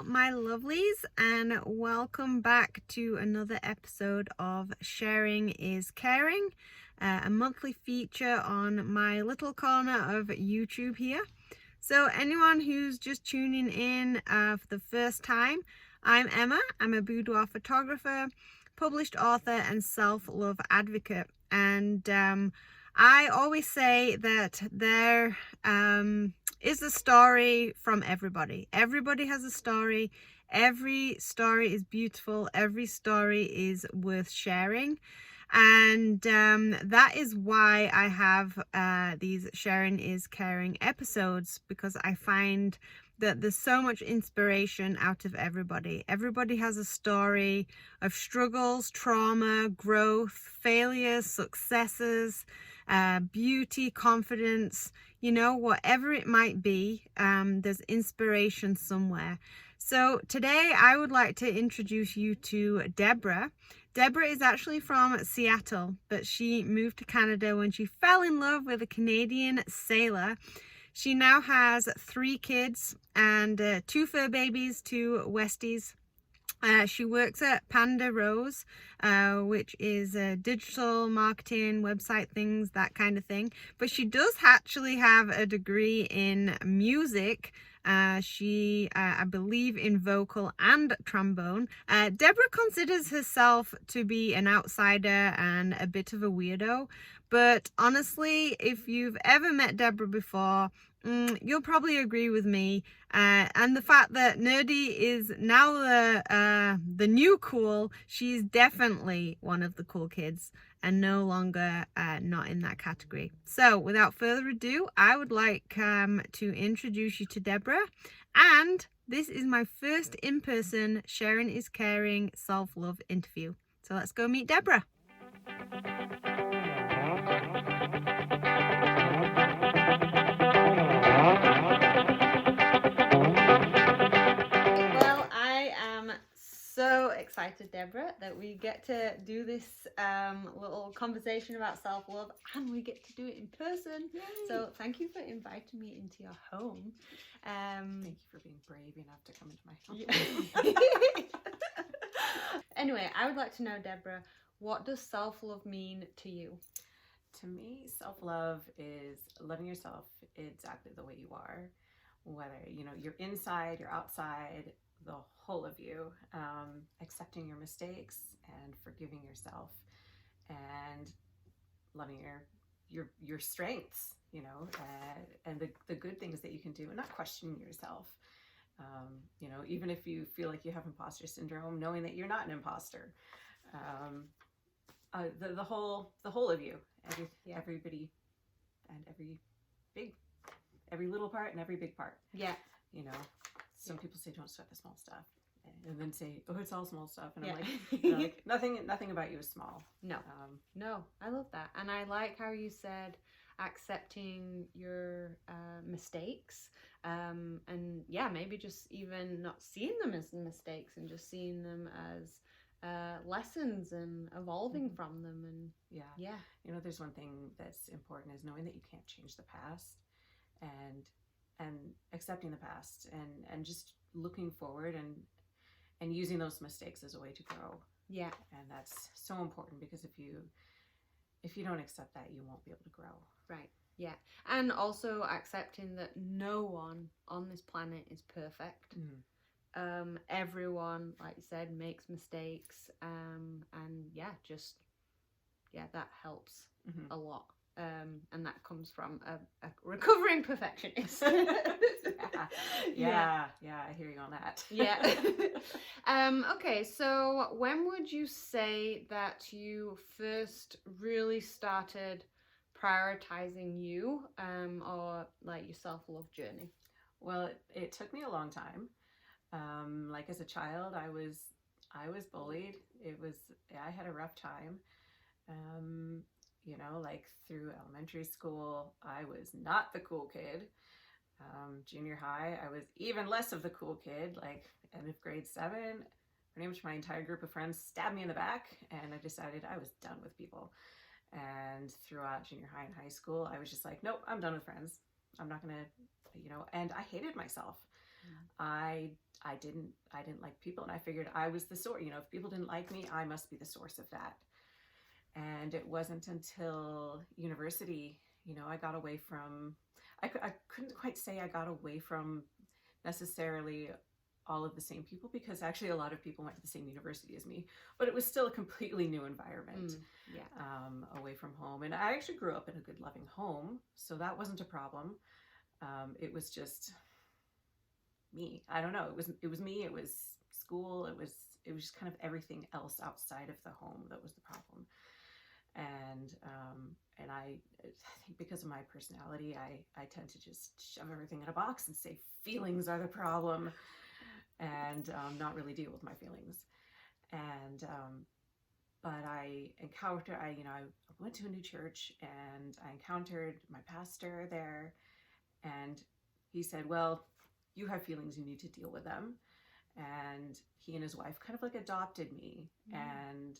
Hello, my lovelies, and welcome back to another episode of Sharing is Caring, a monthly feature on my little corner of YouTube here. So anyone who's just tuning in for the first time, I'm Emma. I'm a boudoir photographer, published author, and self-love advocate. And I always say that there is a story from everybody. Everybody has a story. Every story is beautiful. Every story is worth sharing. And that is why I have these Sharing is Caring episodes, because I find that there's so much inspiration out of everybody. Everybody has a story of struggles, trauma, growth, failures, successes, beauty, confidence, whatever it might be, there's inspiration somewhere. So today I would like to introduce you to Deborah. Deborah is actually from Seattle, but she moved to Canada when she fell in love with a Canadian sailor. She now has 3 kids and 2 fur babies, 2 Westies. She works at Panda Rose, which is digital marketing, website things, that kind of thing. But she does actually have a degree in music. I believe, in vocal and trombone. Deborah considers herself to be an outsider and a bit of a weirdo. But honestly, if you've ever met Deborah before, you'll probably agree with me. And the fact that nerdy is now the new cool, she's definitely one of the cool kids and no longer not in that category. So without further ado, I would like to introduce you to Deborah. And this is my first in-person Sharing is Caring self-love interview. So let's go meet Deborah. So excited, Deborah, that we get to do this little conversation about self-love, and we get to do it in person. Yay. So thank you for inviting me into your home. Thank you for being brave enough to come into my home. Anyway, I would like to know, Deborah, what does self-love mean to you? To me, self-love is loving yourself exactly the way you are, whether you're inside, you're outside, the whole of you, accepting your mistakes and forgiving yourself, and loving your strengths, and the good things that you can do, and not questioning yourself. Even if you feel like you have imposter syndrome, knowing that you're not an imposter. The whole of you, everybody, and every little part and every big part. Yeah. Some people say don't sweat the small stuff, and then say, oh, it's all small stuff, and I'm like, nothing about you is small. No, I love that. And I like how you said accepting your mistakes, and maybe just even not seeing them as mistakes and just seeing them as lessons and evolving from them. And there's one thing that's important, is knowing that you can't change the past, and accepting the past, and just looking forward and using those mistakes as a way to grow. Yeah. And that's so important, because if you don't accept that, you won't be able to grow. Right. Yeah. And also accepting that no one on this planet is perfect. Everyone, like you said, makes mistakes, and that helps a lot. And that comes from a recovering perfectionist. Yeah, I hear you on that. Yeah. Okay, so when would you say that you first really started prioritizing you, or like your self-love journey? Well, it took me a long time. Like as a child, I was bullied. I had a rough time. Like through elementary school, I was not the cool kid. Junior high, I was even less of the cool kid. Like end of grade 7, pretty much my entire group of friends stabbed me in the back, and I decided I was done with people. And throughout junior high and high school, I was just like, nope, I'm done with friends. I'm not gonna, and I hated myself. I didn't like people, and I figured I was the source. If people didn't like me, I must be the source of that. And it wasn't until university, I got away from, I couldn't quite say I got away from necessarily all of the same people, because actually a lot of people went to the same university as me, but it was still a completely new environment. Away from home. And I actually grew up in a good, loving home, so that wasn't a problem. It was just me. I don't know. It was me. It was school. It was just kind of everything else outside of the home that was the problem. And I think because of my personality, I tend to just shove everything in a box and say feelings are the problem, and not really deal with my feelings. And but I went to a new church, and I encountered my pastor there, and he said, well, you have feelings, you need to deal with them. And he and his wife kind of like adopted me and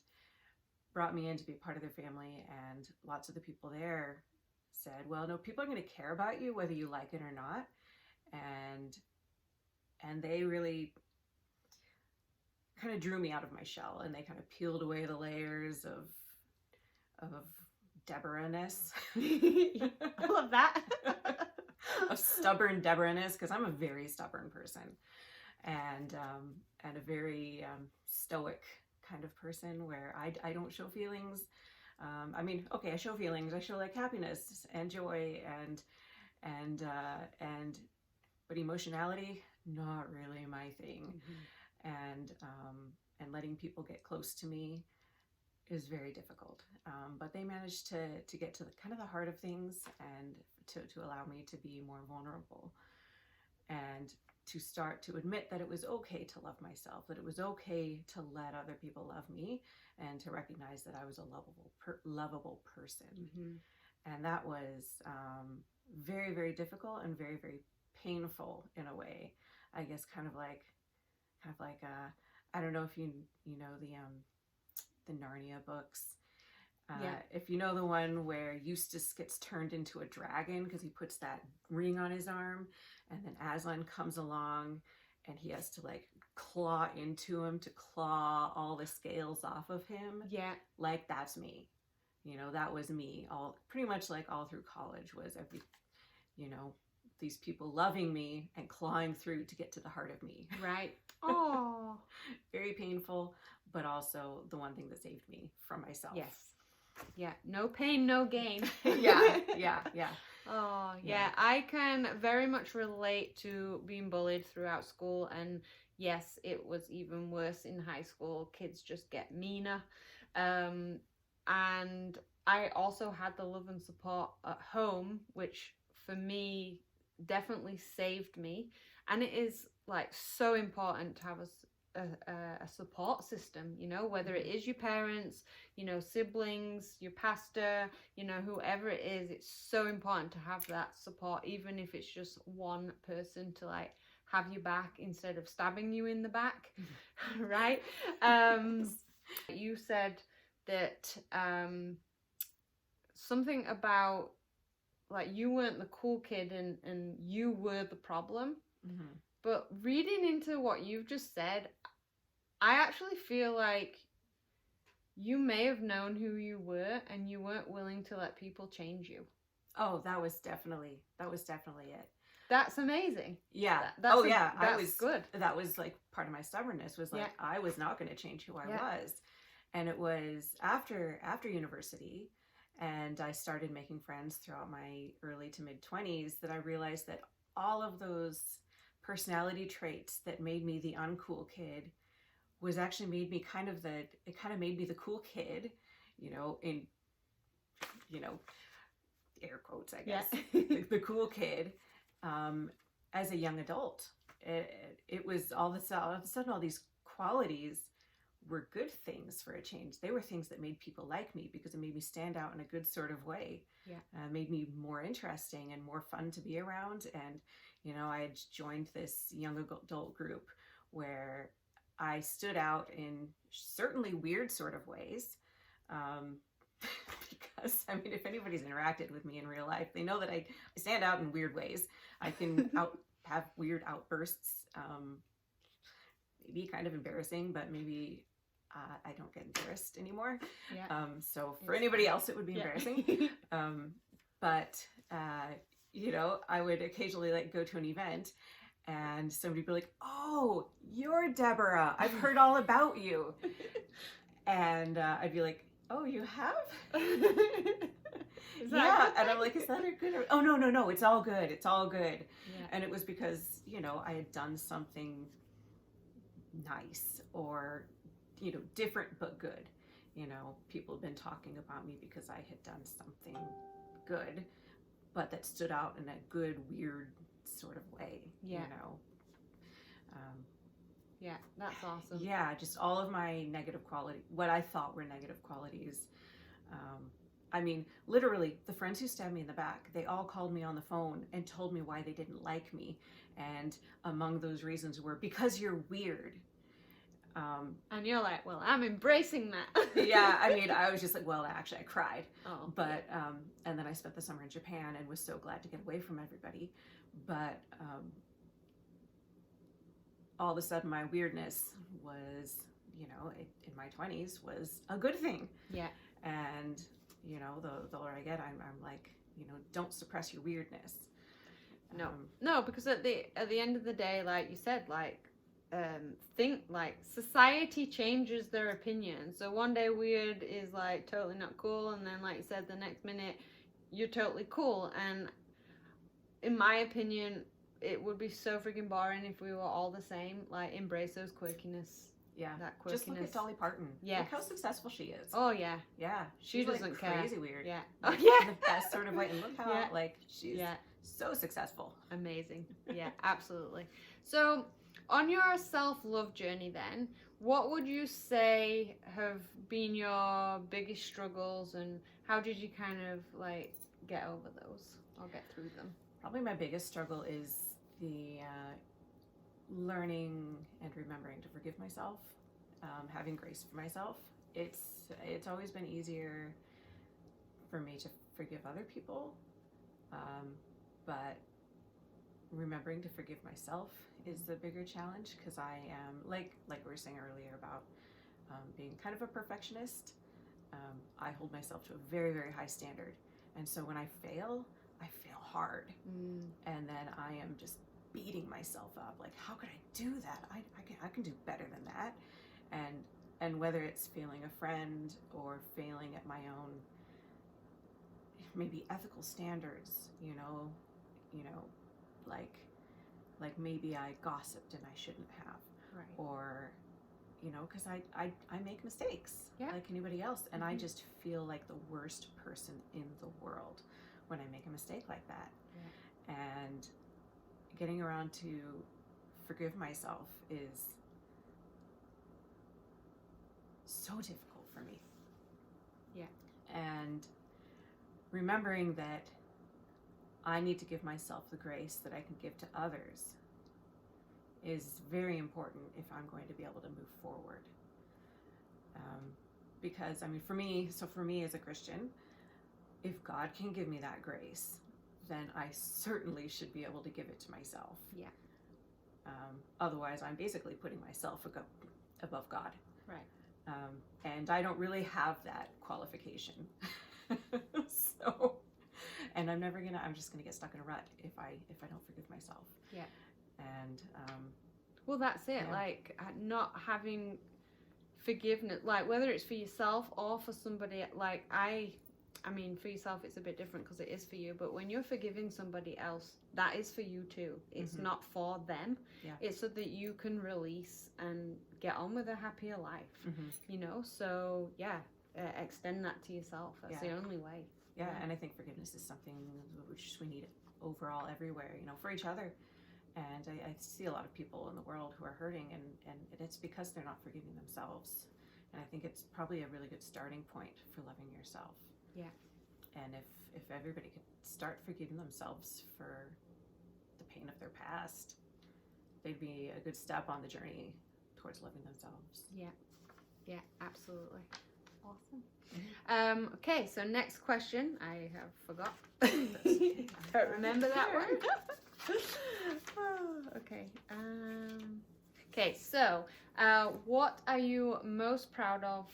brought me in to be part of their family. And lots of the people there said, well, no, people are going to care about you whether you like it or not. And they really kind of drew me out of my shell, and they kind of peeled away the layers of Deborah-ness. I love that. Of stubborn Deborah-ness, because I'm a very stubborn person, and a very stoic kind of person, where I don't show feelings. I show feelings. I show like happiness and joy and but emotionality, not really my thing. And letting people get close to me is very difficult. But they managed to get to the kind of the heart of things, and to allow me to be more vulnerable, and to start to admit that it was okay to love myself, that it was okay to let other people love me, and to recognize that I was a lovable person. And that was very, very difficult and very, very painful in a way. I guess kind of like I don't know if you know the Narnia books. If you know the one where Eustace gets turned into a dragon because he puts that ring on his arm, and then Aslan comes along and he has to like claw into him to claw all the scales off of him. Yeah. Like, that's me. That was me pretty much like all through college, was these people loving me and clawing through to get to the heart of me. Right. Oh. Very painful, but also the one thing that saved me from myself. Yes. Yeah. No pain, no gain. Yeah. Oh, yeah. I can very much relate to being bullied throughout school. And yes, it was even worse in high school. Kids just get meaner. And I also had the love and support at home, which for me definitely saved me. And it is like so important to have a support system, whether it is your parents, siblings, your pastor, whoever it is. It's so important to have that support, even if it's just one person to like have you back instead of stabbing you in the back. Right. You said that something about like you weren't the cool kid and you were the problem. But reading into what you've just said, I actually feel like you may have known who you were and you weren't willing to let people change you. Oh, that was definitely it. That's amazing. Yeah. That's good. That was like part of my stubbornness, was like, I was not going to change who I was. And it was after university, and I started making friends throughout my early to mid 20s, that I realized that all of those personality traits that made me the uncool kid was actually made me made me the cool kid, in air quotes, I guess. The cool kid as a young adult. It was all of a sudden all these qualities were good things for a change. They were things that made people like me, because it made me stand out in a good sort of way. Made me more interesting and more fun to be around. And I had joined this young adult group where I stood out in certainly weird sort of ways. Because, if anybody's interacted with me in real life, they know that I stand out in weird ways. I can have weird outbursts. Maybe kind of embarrassing, but maybe I don't get embarrassed anymore. Yeah. So for anybody else, it would be embarrassing. But I would occasionally like go to an event and somebody would be like, "Oh, you're Deborah. I've heard all about you." And I'd be like, "Oh, you have?" Yeah, and I'm like, "Is that a good?" Oh, no, it's all good. It's all good. Yeah. And it was because I had done something nice or different but good. People have been talking about me because I had done something good, but that stood out in a good, weird sort of way. Yeah. Yeah, that's awesome. Yeah, just all of my negative quality, what I thought were negative qualities. I mean, literally, the friends who stabbed me in the back, they all called me on the phone and told me why they didn't like me. And among those reasons were, because you're weird. And you're like, well, I'm embracing that. Yeah, I mean, I was just like, well, actually, I cried. Oh. But, and then I spent the summer in Japan and was so glad to get away from everybody. But all of a sudden, my weirdness was, in my 20s, was a good thing. Yeah. And, the older I get, I'm like, don't suppress your weirdness. No, because at the end of the day, like you said, like, think like society changes their opinion. So one day weird is like totally not cool, and then like you said, the next minute you're totally cool. And in my opinion, it would be so freaking boring if we were all the same. Like, embrace those quirkiness. Yeah, that quirkiness. Just look at Dolly Parton. Yeah, look how successful she is. Oh yeah, yeah. She doesn't like care. Crazy weird. Yeah. Oh yeah. The best sort of way. And look how like she's so successful. Amazing. Yeah, absolutely. So, on your self-love journey, then, what would you say have been your biggest struggles, and how did you kind of like get over those or get through them? Probably my biggest struggle is the learning and remembering to forgive myself, having grace for myself. It's always been easier for me to forgive other people, but remembering to forgive myself is the bigger challenge, because I am like we were saying earlier about being kind of a perfectionist. I hold myself to a very, very high standard, and so when I fail hard, and then I am just beating myself up like, how could I do that? I can do better than that. And whether it's failing a friend or failing at my own maybe ethical standards, like maybe I gossiped and I shouldn't have, right? Or because I make mistakes, like anybody else, and I just feel like the worst person in the world when I make a mistake like that. And getting around to forgive myself is so difficult for me. Yeah. And remembering that I need to give myself the grace that I can give to others is very important if I'm going to be able to move forward. Because, I mean, for me as a Christian, if God can give me that grace, then I certainly should be able to give it to myself. Yeah. Otherwise, I'm basically putting myself above God. Right. And I don't really have that qualification. So, and I'm just gonna get stuck in a rut if I don't forgive myself. Yeah. And well, that's it. Yeah. Like, not having forgiveness, like whether it's for yourself or for somebody. Like I mean, for yourself, it's a bit different because it is for you. But when you're forgiving somebody else, that is for you too. It's not for them. Yeah. It's so that you can release and get on with a happier life. So yeah, extend that to yourself. That's the only way. Yeah, and I think forgiveness is something which we need overall everywhere, for each other. And I see a lot of people in the world who are hurting, and it's because they're not forgiving themselves. And I think it's probably a really good starting point for loving yourself. Yeah. And if everybody could start forgiving themselves for the pain of their past, they'd be a good step on the journey towards loving themselves. Yeah. Yeah, absolutely. Awesome. Okay, so next question. I have forgot. Don't remember that one. Okay. Okay, so what are you most proud of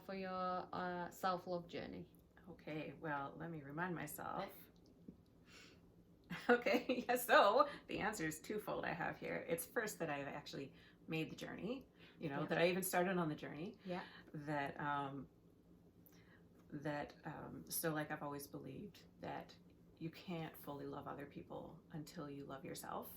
for your self-love journey? Okay, well, let me remind myself. Okay, yeah, so the answer is twofold I have here. It's first that I've actually made the journey, that I even started on the journey. Yeah. So like I've always believed that you can't fully love other people until you love yourself.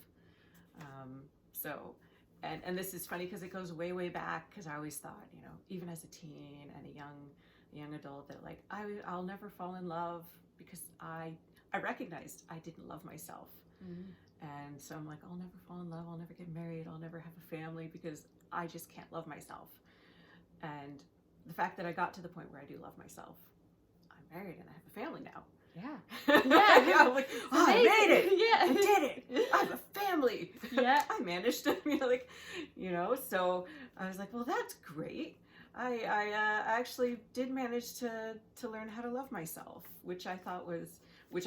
And this is funny because it goes way, way back, because I always thought, even as a teen and a young adult, that like I'll never fall in love because I recognized I didn't love myself. Mm-hmm. And so I'm like, I'll never fall in love, I'll never get married, I'll never have a family because I just can't love myself. And the fact that I got to the point where I do love myself, I'm married and I have a family now. Yeah. Yeah. I'm like, I made it. Yeah. I did it. I have a family. Yeah. I managed to, so I was like, well, that's great. I actually did manage to learn how to love myself, which I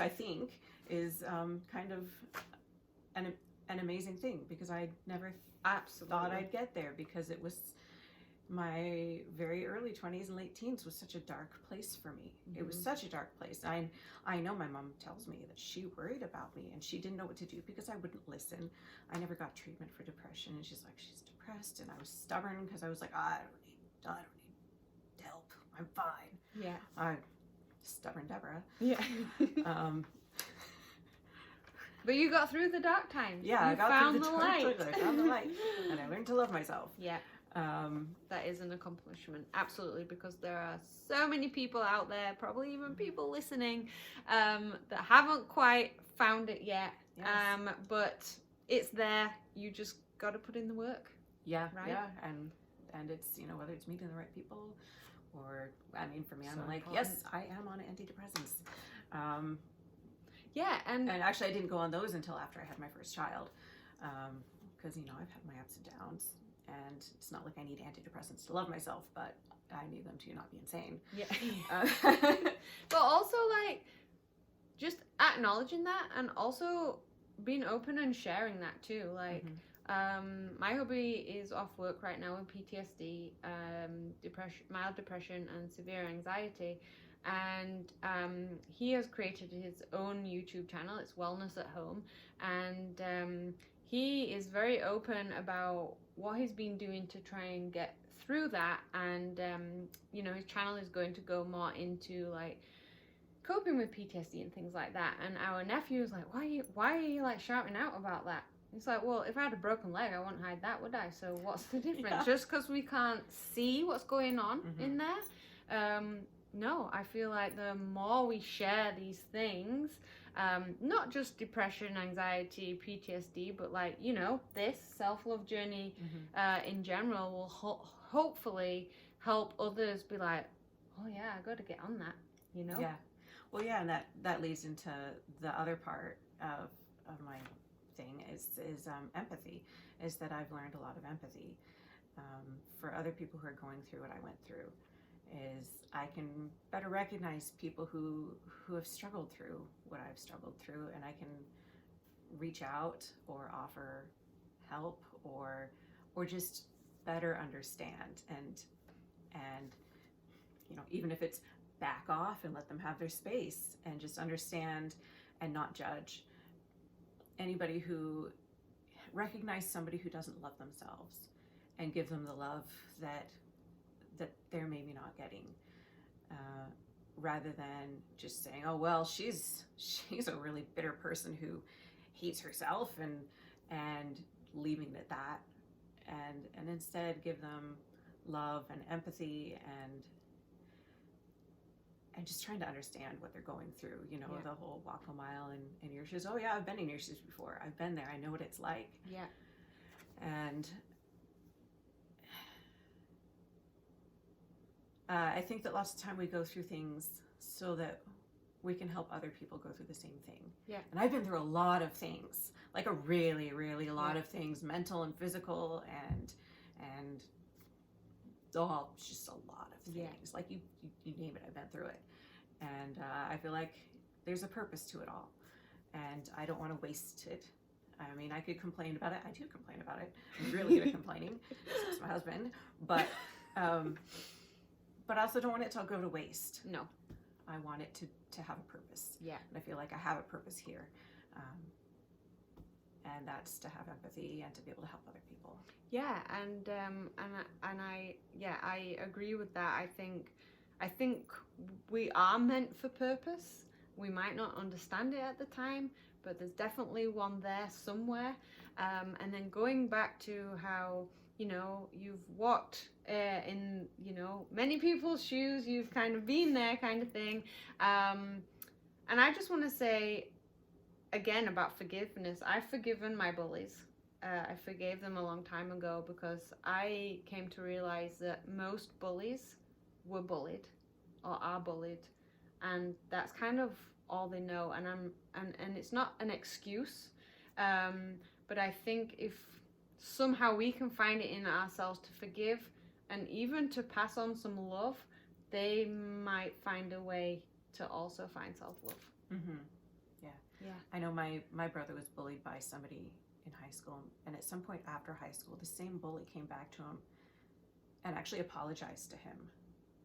think is kind of an amazing thing, because I never thought I'd get there, because it was my very early 20s and late teens was such a dark place for me. Mm-hmm. It was such a dark place. I know my mom tells me that she worried about me and she didn't know what to do because I wouldn't listen. I never got treatment for depression, and she's like, she's depressed, and I was stubborn because I was like, I don't need help. I'm fine. Yeah. I'm stubborn Deborah. Yeah. But you got through the dark times. Yeah, I got through the light. I found the light, and I learned to love myself. Yeah. That is an accomplishment, absolutely, because there are so many people out there, probably even people listening, that haven't quite found it yet. Yes. But it's there. You just got to put in the work. Yeah, right? Yeah, and it's whether it's meeting the right people, or for me, I'm so like, important. Yes, I am on antidepressants. Yeah, and actually, I didn't go on those until after I had my first child, because I've had my ups and downs. And it's not like I need antidepressants to love myself, but I need them to not be insane. Yeah. But also, like, just acknowledging that, and also being open and sharing that too. Like, my hubby is off work right now with PTSD, depression, mild depression, and severe anxiety. And he has created his own YouTube channel. It's Wellness at Home. And he is very open about what he's been doing to try and get through that. And his channel is going to go more into like coping with PTSD and things like that. And our nephew was like, why are you like shouting out about that? It's like, well, if I had a broken leg, I wouldn't hide that, would I? So what's the difference? Yeah. Just because we can't see what's going on in there? No, I feel like the more we share these things, not just depression, anxiety, PTSD, but like, this self-love journey in general will hopefully help others be like, oh yeah, I got to get on that, Yeah. Well, yeah, and that leads into the other part of my thing is empathy, is that I've learned a lot of empathy for other people who are going through what I went through. Is I can better recognize people who have struggled through what I've struggled through, and I can reach out or offer help or just better understand, and even if it's back off and let them have their space and just understand and not judge anybody who recognize somebody who doesn't love themselves and give them the love that they're maybe not getting, rather than just saying, oh well, she's a really bitter person who hates herself, and leaving it at that, and instead give them love and empathy and just trying to understand what they're going through, the whole walk a mile in your shoes. Oh yeah, I've been in your shoes before. I've been there. I know what it's like. Yeah. And I think that lots of time we go through things so that we can help other people go through the same thing. Yeah. And I've been through a lot of things, like a really, really lot of things, mental and physical, and it's just a lot of things. Yeah. Like you name it, I've been through it. And I feel like there's a purpose to it all. And I don't want to waste it. I mean, I could complain about it. I do complain about it. I'm really good at complaining. So is my husband. But I also don't want it to go to waste. No. I want it to have a purpose. Yeah. And I feel like I have a purpose here. And that's to have empathy and to be able to help other people. Yeah, and I agree with that. I think we are meant for purpose. We might not understand it at the time, but there's definitely one there somewhere. And then going back to how, you know, you've walked in, you know, many people's shoes, you've kind of been there kind of thing. And I just want to say, again, about forgiveness. I've forgiven my bullies. I forgave them a long time ago because I came to realize that most bullies were bullied or are bullied, and that's kind of all they know. And it's not an excuse, but I think if somehow we can find it in ourselves to forgive and even to pass on some love, they might find a way to also find self-love. Mm-hmm. Yeah. I know my brother was bullied by somebody in high school, and at some point after high school, the same bully came back to him and actually apologized to him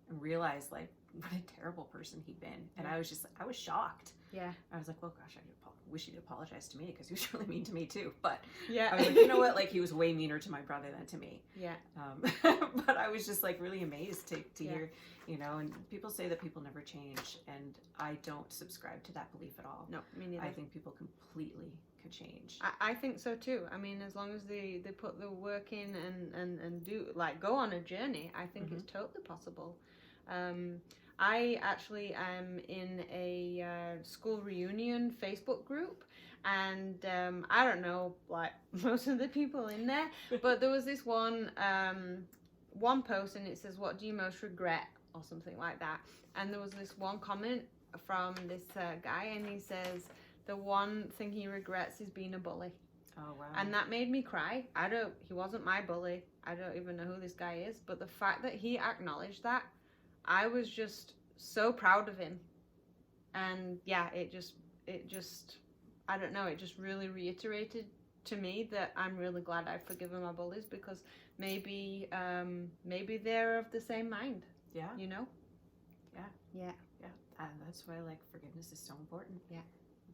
and realized like what a terrible person he'd been. And I was shocked. Yeah. I was like, well, gosh, I wish he'd apologize to me because he was really mean to me too. But yeah, I was like, you know what? Like he was way meaner to my brother than to me. Yeah. But I was just like really amazed to hear, you know, and people say that people never change, and I don't subscribe to that belief at all. No, me neither. I think people completely could change. I think so too. I mean, as long as they put the work in and do, like, go on a journey, I think it's totally possible. I actually am in a school reunion Facebook group, and I don't know, like, most of the people in there, but there was this one post, and it says, "What do you most regret?" or something like that. And there was this one comment from this guy, and he says the one thing he regrets is being a bully. Oh, wow. And that made me cry. He wasn't my bully. I don't even know who this guy is, but the fact that he acknowledged that, I was just so proud of him. And yeah, it just, I don't know, it just really reiterated to me that I'm really glad I've forgiven my bullies, because maybe they're of the same mind. Yeah. You know? Yeah. Yeah. Yeah. And that's why, like, forgiveness is so important. Yeah.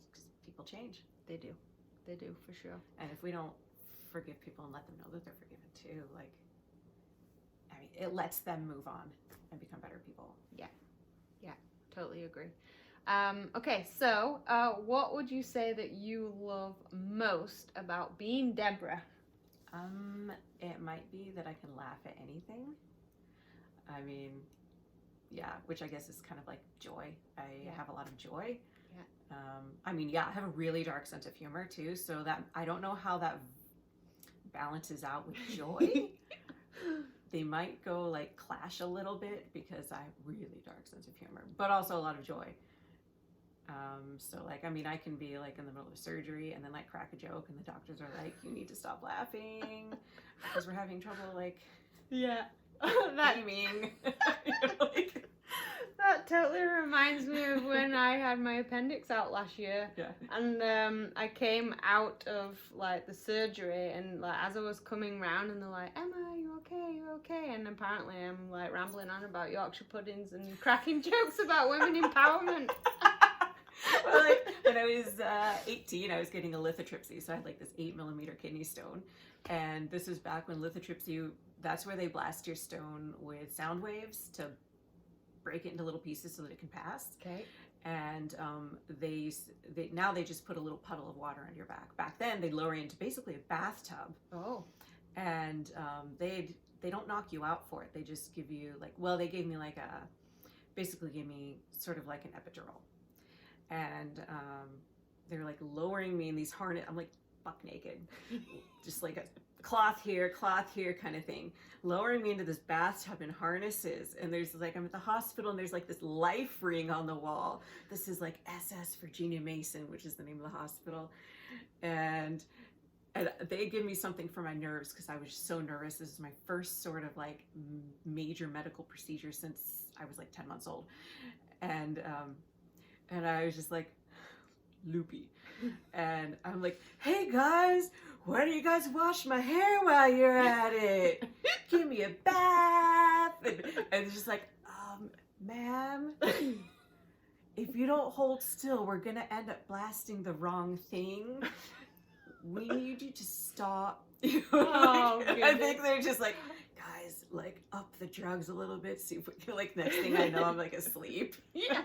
Because people change. They do. They do, for sure. And if we don't forgive people and let them know that they're forgiven too, like, I mean, it lets them move on and become better people. Yeah. Yeah. Totally agree. Okay, so what would you say that you love most about being Deborah? It might be that I can laugh at anything. I mean, yeah, which I guess is kind of like joy. I have a lot of joy. Yeah. I mean, yeah, I have a really dark sense of humor too, so that I don't know how that balances out with joy. They might go like clash a little bit because I have really dark sense of humor, but also a lot of joy. So like, I mean, I can be like in the middle of surgery and then like crack a joke, and the doctors are like, you need to stop laughing because we're having trouble like aiming. Like, that totally reminds me of when I had my appendix out last year. Yeah. And I came out of like the surgery, and like as I was coming round, and they're like, "Emma, are you okay? You okay?" And apparently I'm like rambling on about Yorkshire puddings and cracking jokes about women empowerment. Well, like when I was 18, I was getting a lithotripsy, so I had like this 8mm kidney stone, and this was back when lithotripsy, that's where they blast your stone with sound waves to break it into little pieces so that it can pass. Okay. And they now they just put a little puddle of water on your back. Back then they'd lower you into basically a bathtub. Oh. And they don't knock you out for it. They just give you like, well, they gave me like basically gave me sort of like an epidural. And they're like lowering me in these harness. I'm like buck naked, just like a cloth here kind of thing, lowering me into this bathtub in harnesses. And there's like, I'm at the hospital, and there's like this life ring on the wall. This is like SS Virginia Mason, which is the name of the hospital. And And they give me something for my nerves because I was so nervous. This is my first sort of like major medical procedure since I was like 10 months old. And I was just like loopy. And I'm like, hey guys, why don't you guys wash my hair while you're at it? Give me a bath. And it's just like, ma'am, if you don't hold still, we're gonna end up blasting the wrong thing. We need you to stop. Oh, I think they're just like, guys, like up the drugs a little bit. See if we can, like, next thing I know, I'm like asleep. Yeah.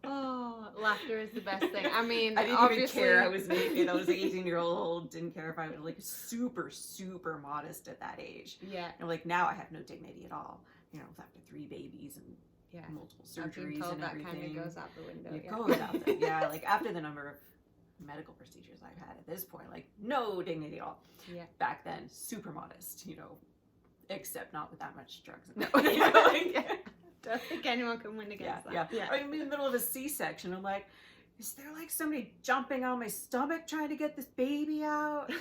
Oh, laughter is the best thing. I mean, I didn't obviously... even care. I was naked. I was an 18-year-old. Didn't care if I was like super, super modest at that age. Yeah. And like now I have no dignity at all. You know, after 3 babies and Yeah. multiple I've been surgeries told and that everything. kind of goes out the window. It Yeah. goes out there. Yeah, like after the number of medical procedures I've had at this point, like no dignity at all. Yeah. Back then, super modest, you know, except not with that much drugs. No. You know, like, Yeah. Don't think anyone can win yeah, against yeah. that. Yeah. I'm in the middle of a C-section. I'm like, is there like somebody jumping on my stomach trying to get this baby out?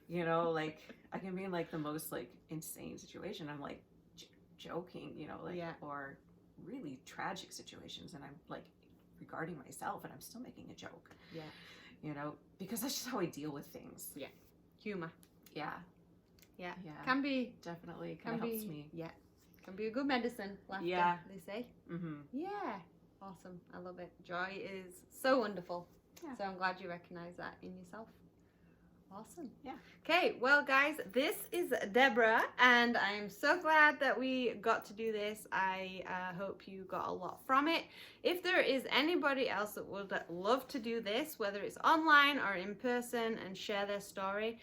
You know, like I can be in like the most like insane situation. I'm like joking, you know, like, Yeah. or really tragic situations, and I'm like regarding myself, and I'm still making a joke. Yeah. You know, because that's just how I deal with things. Yeah. Humor. Yeah. Yeah. Yeah. Can be. Definitely Can kind of helps be. me. Yeah. Can be a good medicine. Laughter, Yeah. they say. Mm-hmm. Yeah. Awesome. I love it. Joy is so wonderful. Yeah. So I'm glad you recognize that in yourself. Awesome. Yeah. Okay, well guys, this is Deborah, and I'm so glad that we got to do this. I hope you got a lot from it. If there is anybody else that would love to do this, whether it's online or in person, and share their story,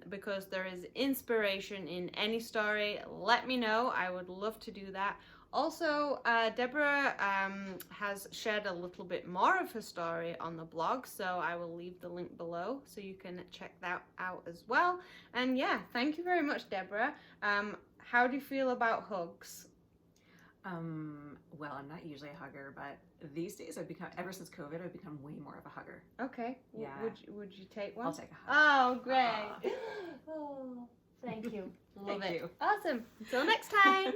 because there is inspiration in any story, let me know. I would love to do that. Also, Deborah has shared a little bit more of her story on the blog, so I will leave the link below so you can check that out as well. And yeah, thank you very much, Deborah. How do you feel about hugs? Well, I'm not usually a hugger, but these days I've become, ever since COVID, I've become way more of a hugger. Okay. Yeah. Would you take one? I'll take a hug. Oh, great. Oh, thank you. Love Thank it. you. Awesome. Until next time.